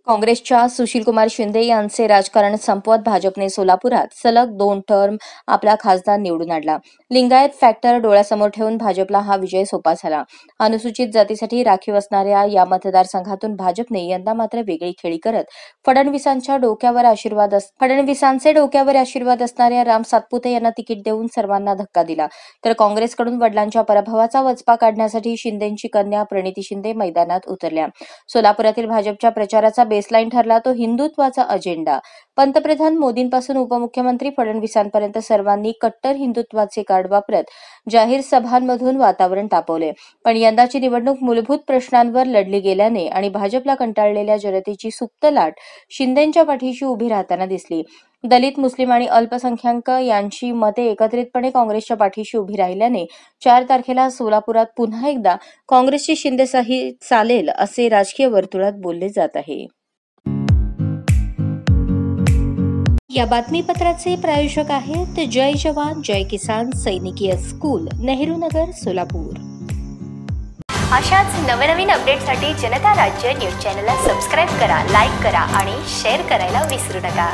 काँग्रेसच्या सुशीलकुमार शिंदे यांचे राजकारण संपवत भाजपने सोलापुरात सलग 2 टर्म आपला खासदार निवडून आणला. लिंगायत फॅक्टर डोळ्यासमोर ठेवून भाजपला हा विजय सोपा झाला. अनुसूचित जातीसाठी राखीव असणाऱ्या या मतदारसंघातून भाजपने यंदा मात्र वेगळी खेळी करत फडणवीसांचे डोक्यावर आशीर्वाद असणाऱ्या राम सातपुते यांना तिकीट देऊन सर्वांना धक्का दिला. तर काँग्रेसकडून वडिलांच्या पराभवाचा वचपा काढण्यासाठी शिंदेंची कन्या प्रणिती शिंदे मैदानात उतरल्या. सोलापुरातील भाजपच्या प्रचाराचा बेसलाईन ठरला तो हिंदुत्वाचा अजेंडा. पंतप्रधान मोदींपासून उपमुख्यमंत्री फडणवीसांपर्यंत सर्वांनी कट्टर हिंदुत्वाचे कार्ड वापरत जाहीर सभांमधून वातावरण तापवले. पण यंदाची निवडणूक मूलभूत प्रश्नांवर लढली गेल्याने आणि भाजपला कंटाळलेल्या जनतेची सुप्त लाट शिंदेंच्या पाठीशी उभी राहताना दिसली. दलित, मुस्लिम आणि अल्पसंख्याक यांची मते एकत्रितपणे काँग्रेसच्या पाठीशी उभी राहिल्याने 4 तारखेला सोलापुरात पुन्हा एकदा काँग्रेसची शिंदेशाही चालेल असे राजकीय वर्तुळात बोलले जात आहे. या बातमीपत्राचे प्रायोजक आहेत जय जवान जय किसान सैनिकीय स्कूल, नेहरू नगर, सोलापूर. अशाच नवनवीन अपडेटसाठी जनता राज्य न्यूज चॅनलला सबस्क्राईब करा, लाईक करा आणि शेअर करायला विसरू नका.